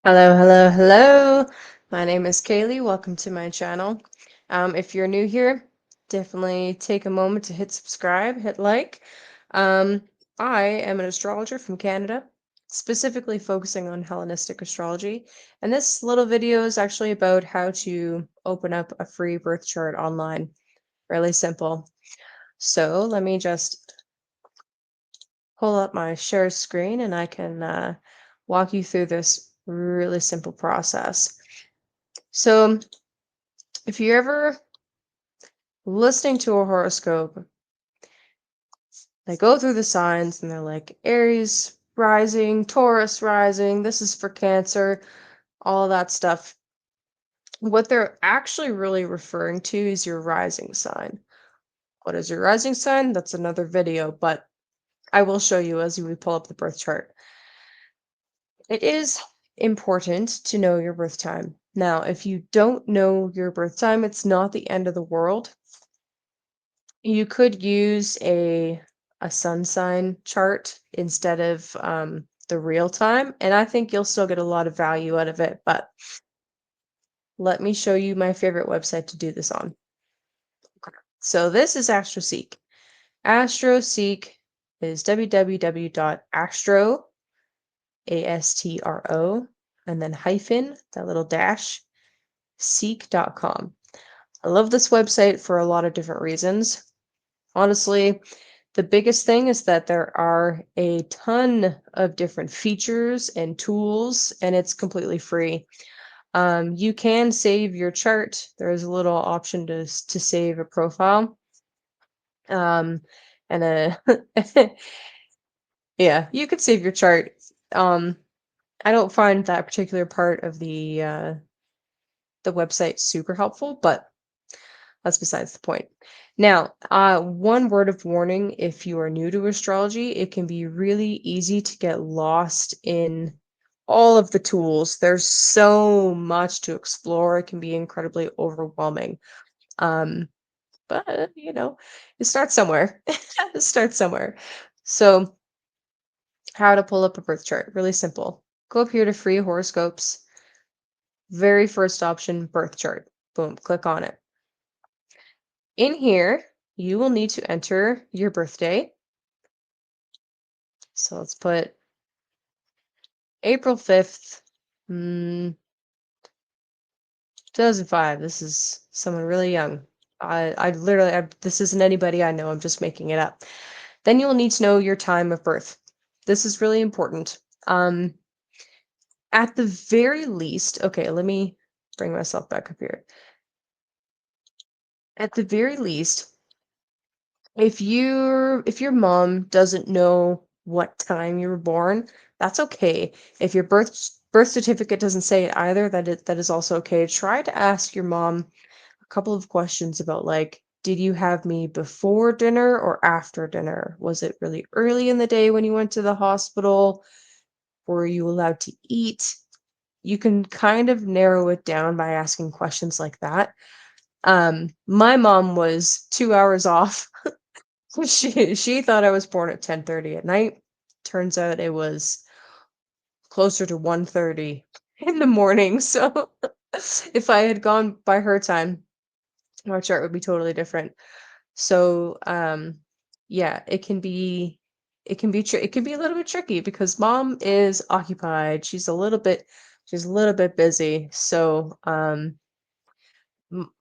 Hello, hello, hello. My name is Kayleigh. Welcome to my channel. If you're new here, definitely take a moment to hit subscribe, hit like. Um, I am an astrologer from Canada, specifically focusing on Hellenistic astrology. And this little video is actually about how to open up a free birth chart online. Really simple. So let me just pull up my share screen and I can walk you through this really simple process. So, if you're ever listening to a horoscope, they go through the signs and they're like Aries rising, Taurus rising, this is for Cancer, all that stuff. What they're actually really referring to is your rising sign. What is your rising sign? That's another video, but I will show you as we pull up the birth chart. It is important to know your birth time. Now, if you don't know your birth time, it's not the end of the world. You could use a sun sign chart instead of the real time, and I think you'll still get a lot of value out of it. But let me show you my favorite website to do this on. So this is AstroSeek. AstroSeek is www.astro, A-S-T-R-O, and then hyphen, that little dash, seek.com. I love this website for a lot of different reasons. Honestly, the biggest thing is that there are a ton of different features and tools, and it's completely free. You can save your chart. There is a little option to save a profile. Um, and yeah, you could save your chart. Um, I don't find that particular part of the website super helpful, but that's besides the point. Now, one word of warning if you are new to astrology, it can be really easy to get lost in all of the tools. There's so much to explore. It can be incredibly overwhelming. Um, but, you start somewhere. Start somewhere. So, how to pull up a birth chart? Really simple. Go up here to free horoscopes. Very first option, birth chart. Boom, click on it. In here, you will need to enter your birthday. So let's put April 5th, 2005. This is someone really young. This isn't anybody I know. I'm just making it up. Then you will need to know your time of birth. This is really important. Um, at the very least, okay, let me bring myself back up here. At the very least, if your mom doesn't know what time you were born, that's okay. If your birth certificate doesn't say it either, that is also okay. Try to ask your mom a couple of questions about like, did you have me before dinner or after dinner? Was it really early in the day when you went to the hospital? Were you allowed to eat? You can kind of narrow it down by asking questions like that. My mom was 2 hours off. She thought I was born at 10:30 at night. Turns out it was closer to 1:30 in the morning. So if I had gone by her time, my chart would be totally different. So yeah, it can be a little bit tricky because mom is occupied. She's a little bit busy. So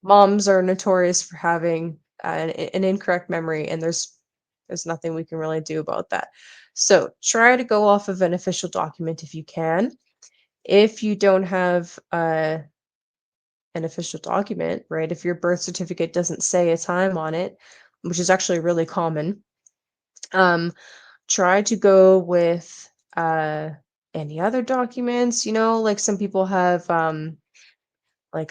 moms are notorious for having an incorrect memory, and there's nothing we can really do about that. So try to go off of an official document if you can. If you don't have an official document, right? If your birth certificate doesn't say a time on it, which is actually really common, um, try to go with any other documents. Like some people have like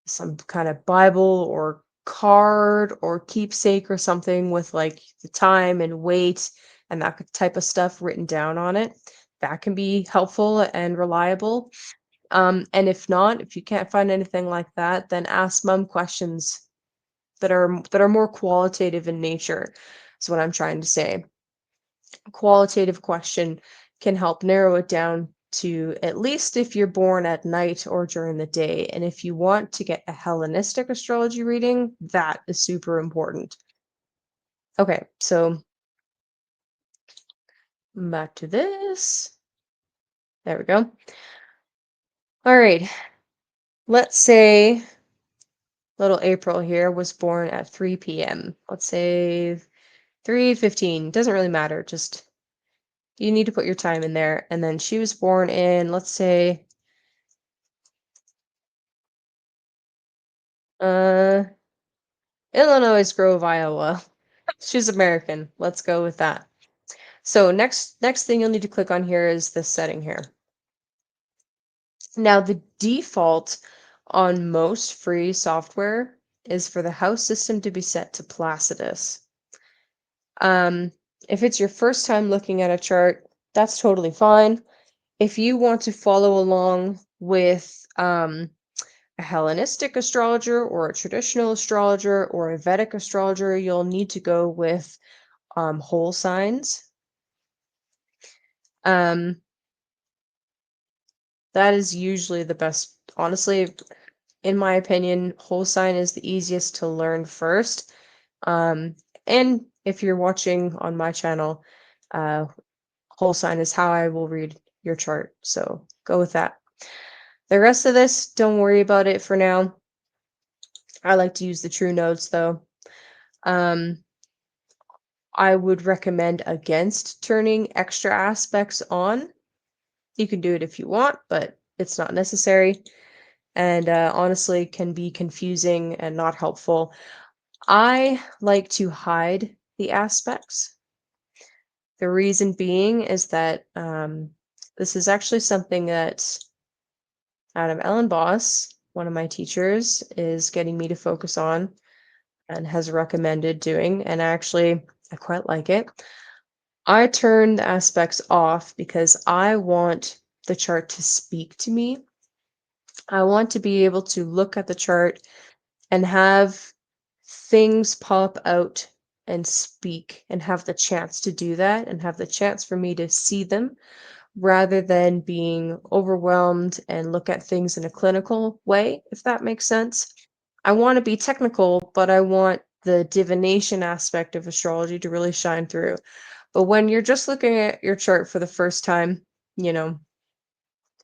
some kind of Bible or card or keepsake or something with like the time and weight and that type of stuff written down on it. That can be helpful and reliable. And if not, if you can't find anything like that, then ask mom questions that are more qualitative in nature. Is what I'm trying to say. A qualitative question can help narrow it down to at least if you're born at night or during the day. And if you want to get a Hellenistic astrology reading, that is super important. Okay, so back to this. There we go. All right. Let's say little April here was born at 3 p.m. Let's say 3:15. Doesn't really matter. Just you need to put your time in there. And then she was born in, let's say, uh, Illinois Grove, Iowa. She's American. Let's go with that. So next thing you'll need to click on here is this setting here. Now the default on most free software is for the house system to be set to Placidus. Um, if it's your first time looking at a chart, that's totally fine. If you want to follow along with a Hellenistic astrologer or a traditional astrologer or a Vedic astrologer, you'll need to go with whole signs. Um, that is usually the best. Honestly, in my opinion, whole sign is the easiest to learn first. And if you're watching on my channel, uh, whole sign is how I will read your chart. So go with that. The rest of this, don't worry about it for now. I like to use the true notes though. Um, I would recommend against turning extra aspects on. You can do it if you want, but it's not necessary. And honestly, can be confusing and not helpful. I like to hide the aspects. The reason being is that this is actually something that Adam Ellenboss, one of my teachers, is getting me to focus on and has recommended doing. And actually, I quite like it. I turn the aspects off because I want the chart to speak to me. I want to be able to look at the chart and have things pop out and speak and have the chance to do that and have the chance for me to see them rather than being overwhelmed and look at things in a clinical way, if that makes sense. I want to be technical, but I want the divination aspect of astrology to really shine through. But when you're just looking at your chart for the first time, you know,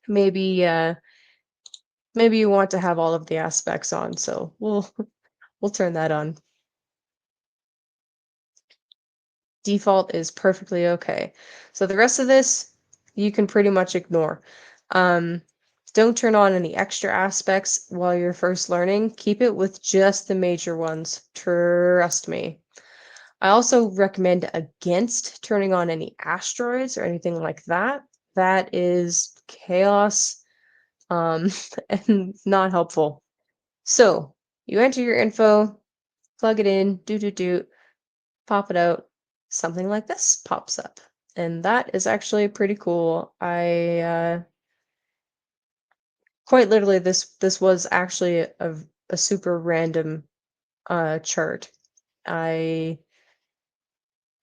maybe maybe you want to have all of the aspects on. So we'll turn that on. Default is perfectly okay. So the rest of this you can pretty much ignore. Um, don't turn on any extra aspects while you're first learning. Keep it with just the major ones. Trust me. I also recommend against turning on any asteroids or anything like that. That is chaos um, and not helpful. So you enter your info, plug it in, do, pop it out. Something like this pops up. And that is actually pretty cool. I quite literally this was actually a super random chart. I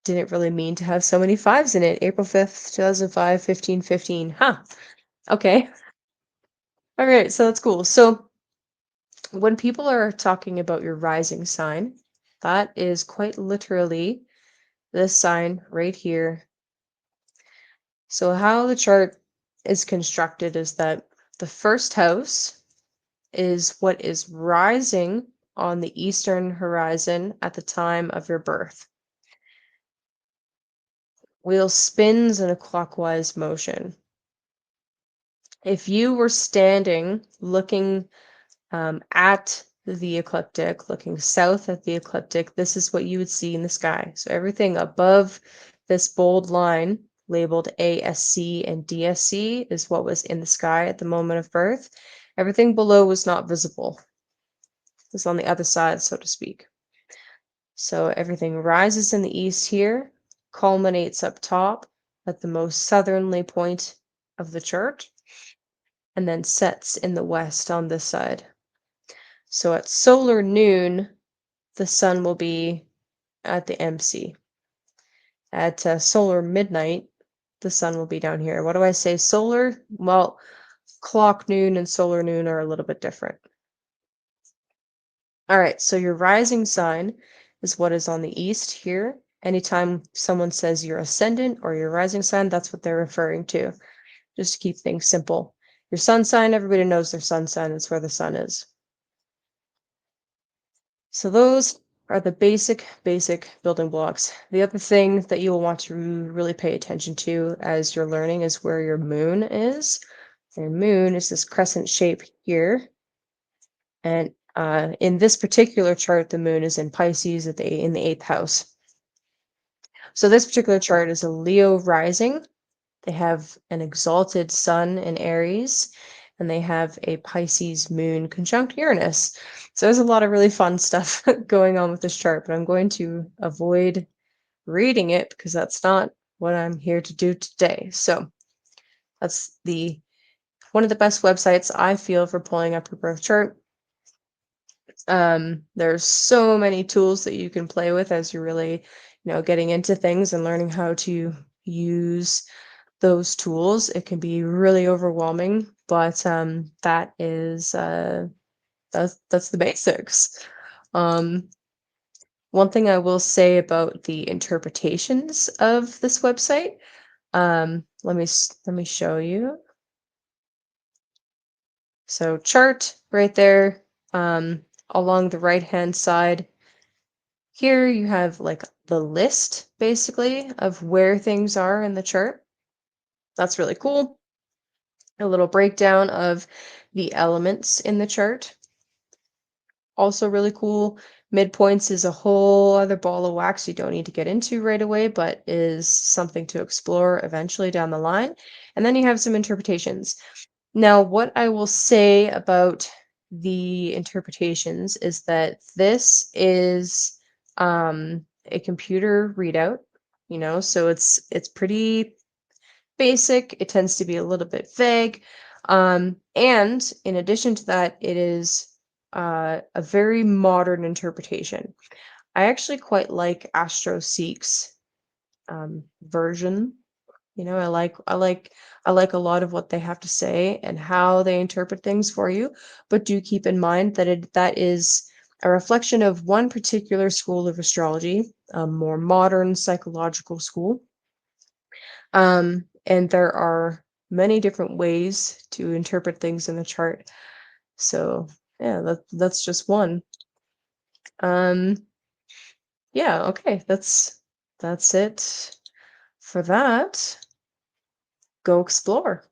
didn't really mean to have so many fives in it. April 5th, 2005, 1515. Huh. Okay. All right, so that's cool. So when people are talking about your rising sign, that is quite literally this sign right here. So how the chart is constructed is that the first house is what is rising on the eastern horizon at the time of your birth. Wheel spins in a clockwise motion. If you were standing looking at the ecliptic, looking south at the ecliptic, this is what you would see in the sky. So everything above this bold line labeled ASC and DSC is what was in the sky at the moment of birth. Everything below was not visible. It was on the other side, so to speak. So everything rises in the east here, culminates up top at the most southerly point of the chart, and then sets in the west on this side. So at solar noon, the sun will be at the MC. At solar midnight, the sun will be down here. What do I say? Solar? Well, clock noon and solar noon are a little bit different. All right, so your rising sign is what is on the east here. Anytime someone says your ascendant or your rising sign, that's what they're referring to, just to keep things simple. Your sun sign, everybody knows their sun sign, it's where the sun is. So those are the basic building blocks. The other thing that you will want to really pay attention to as you're learning is where your moon is. Your moon is this crescent shape here. And in this particular chart, the moon is in Pisces in the eighth house. So this particular chart is a Leo rising. They have an exalted sun in Aries, and they have a Pisces moon conjunct Uranus. So there's a lot of really fun stuff going on with this chart, but I'm going to avoid reading it because that's not what I'm here to do today. So that's the one of the best websites I feel for pulling up your birth chart. There's so many tools that you can play with as you're really, getting into things and learning how to use those tools. It can be really overwhelming, but that's the basics. Um, One thing I will say about the interpretations of this website, let me show you. So chart right there, along the right-hand side. Here you have like the list basically of where things are in the chart. That's really cool. A little breakdown of the elements in the chart. Also really cool. Midpoints is a whole other ball of wax you don't need to get into right away, but is something to explore eventually down the line. And then you have some interpretations. Now, what I will say about the interpretations is that this is a computer readout, so it's pretty basic. It tends to be a little bit vague. And in addition to that, it is a very modern interpretation. I actually quite like AstroSeek's version. I like a lot of what they have to say and how they interpret things for you, but do keep in mind that is a reflection of one particular school of astrology, a more modern psychological school. And there are many different ways to interpret things in the chart. So yeah, that's just one. Um, yeah, okay, that's it for that. Go explore.